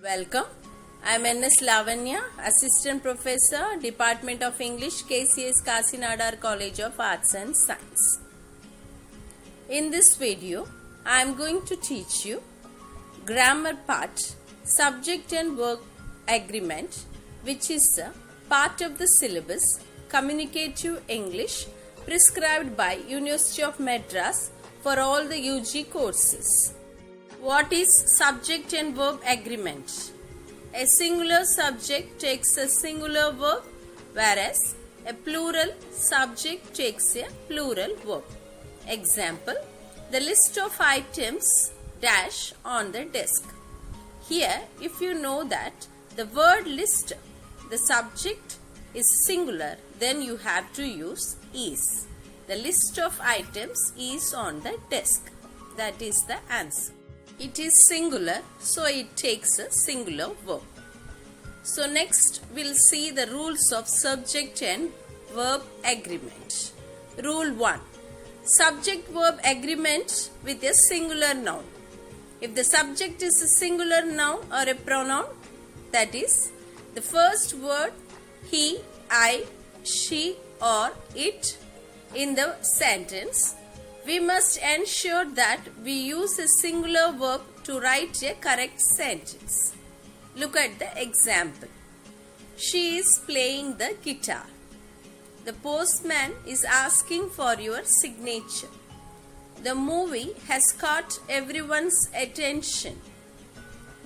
Welcome. I am N.S. Lavanya, Assistant Professor, Department of English, KCS Kasinadar College of Arts and Science. In this video, I am going to teach you grammar part, subject and verb agreement, which is a part of the syllabus, communicative English, prescribed by University of Madras for all the UG courses. What is subject and verb agreement? A singular subject takes a singular verb, whereas a plural subject takes a plural verb. Example, the list of items dash on the desk. Here, if you know that the word list, the subject is singular, then you have to use is. The list of items is on the desk. That is the answer. It is singular, so it takes a singular verb. So next we'll see the rules of subject and verb agreement. Rule 1. Subject-verb agreement with a singular noun. If the subject is a singular noun or a pronoun, that is, the first word he, I, she or it in the sentence, we must ensure that we use a singular verb to write a correct sentence. Look at the example. She is playing the guitar. The postman is asking for your signature. The movie has caught everyone's attention.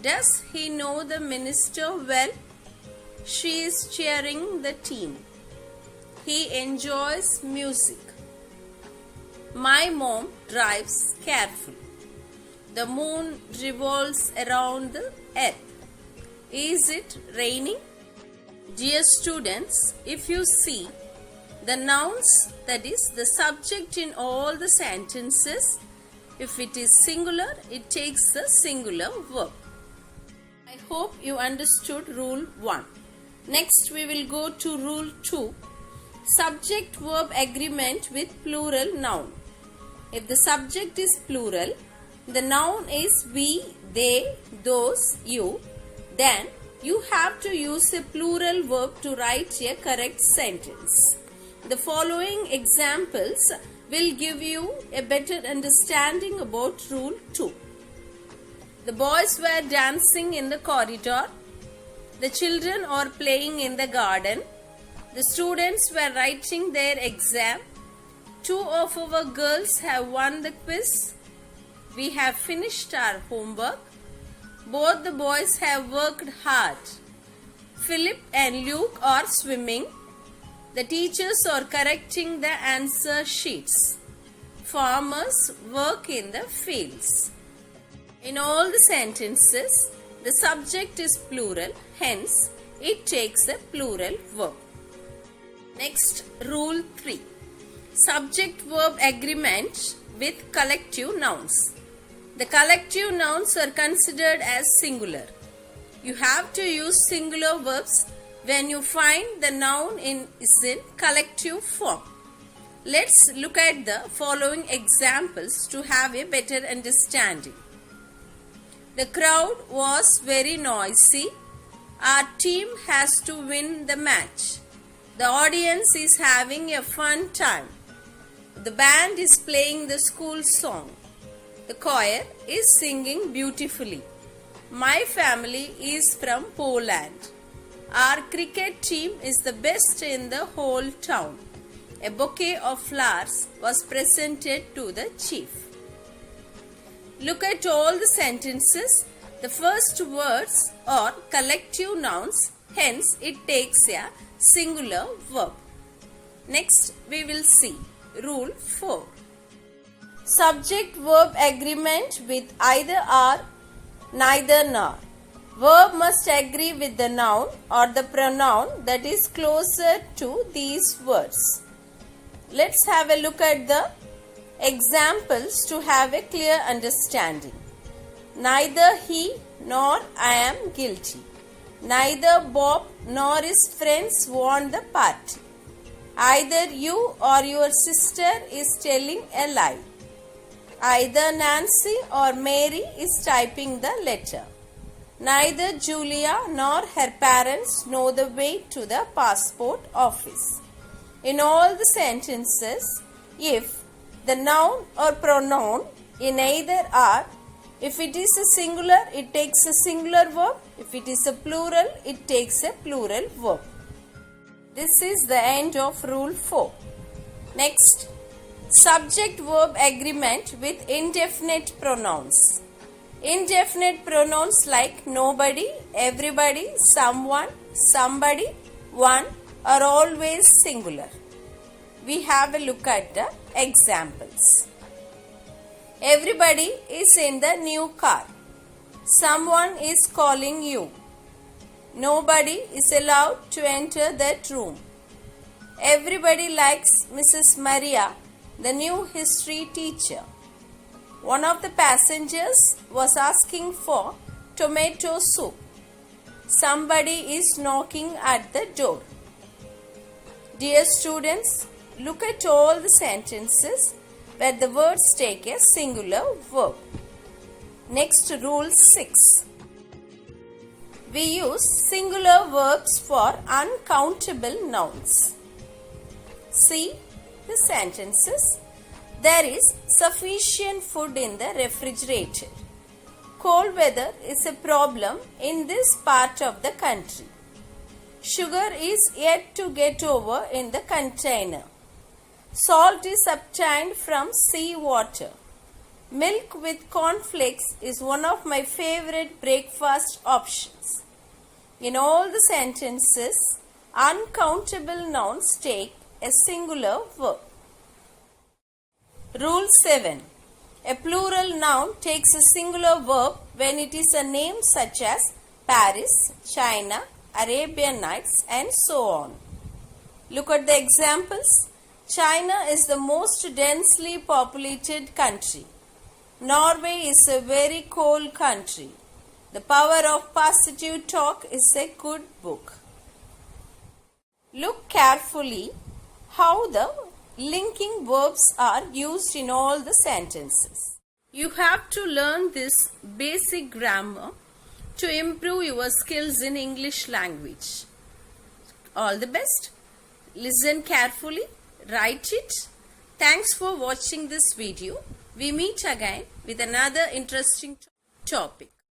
Does he know the minister well? She is cheering the team. He enjoys music. My mom drives carefully. The moon revolves around the earth. Is it raining? Dear students, if you see the nouns, that is the subject in all the sentences, if it is singular, it takes the singular verb. I hope you understood rule 1. Next we will go to rule 2. Subject-verb agreement with plural noun. If the subject is plural, the noun is we, they, those, you, then you have to use a plural verb to write a correct sentence. The following examples will give you a better understanding about rule 2. The boys were dancing in the corridor. The children are playing in the garden. The students were writing their exam. 2 of our girls have won the quiz. We have finished our homework. Both the boys have worked hard. Philip and Luke are swimming. The teachers are correcting the answer sheets. Farmers work in the fields. In all the sentences, the subject is plural, hence it takes a plural verb. Next, rule 3. Subject-verb agreement with collective nouns. The collective nouns are considered as singular. You have to use singular verbs when you find the noun is in collective form. Let's look at the following examples to have a better understanding. The crowd was very noisy. Our team has to win the match. The audience is having a fun time. The band is playing the school song. The choir is singing beautifully. My family is from Poland. Our cricket team is the best in the whole town. A bouquet of flowers was presented to the chief. Look at all the sentences. The first words are collective nouns, hence it takes a singular verb. Next we will see rule 4. Subject-verb agreement with either or, neither nor. Verb must agree with the noun or the pronoun that is closer to these words. Let's have a look at the examples to have a clear understanding. Neither he nor I am guilty. Neither Bob nor his friends want the party. Either you or your sister is telling a lie. Either Nancy or Mary is typing the letter. Neither Julia nor her parents know the way to the passport office. In all the sentences, if the noun or pronoun in either are, if it is a singular, it takes a singular verb. If it is a plural, it takes a plural verb. This is the end of rule 4. Next, subject-verb agreement with indefinite pronouns. Indefinite pronouns like nobody, everybody, someone, somebody, one are always singular. We have a look at the examples. Everybody is in the new car. Someone is calling you. Nobody is allowed to enter that room. Everybody likes Mrs. Maria, the new history teacher. One of the passengers was asking for tomato soup. Somebody is knocking at the door. Dear students, look at all the sentences where the words take a singular verb. Next, rule 6. We use singular verbs for uncountable nouns. See the sentences. There is sufficient food in the refrigerator. Cold weather is a problem in this part of the country. Sugar is yet to get over in the container. Salt is obtained from sea water. Milk with cornflakes is one of my favorite breakfast options. In all the sentences, uncountable nouns take a singular verb. Rule 7. A plural noun takes a singular verb when it is a name such as Paris, China, Arabian Nights and so on. Look at the examples. China is the most densely populated country. Norway is a very cold country. The Power of Positive Talk is a good book. Look carefully how the linking verbs are used in all the sentences. You have to learn this basic grammar to improve your skills in English language. All the best. Listen carefully. Write it. Thanks for watching this video. We meet again with another interesting topic.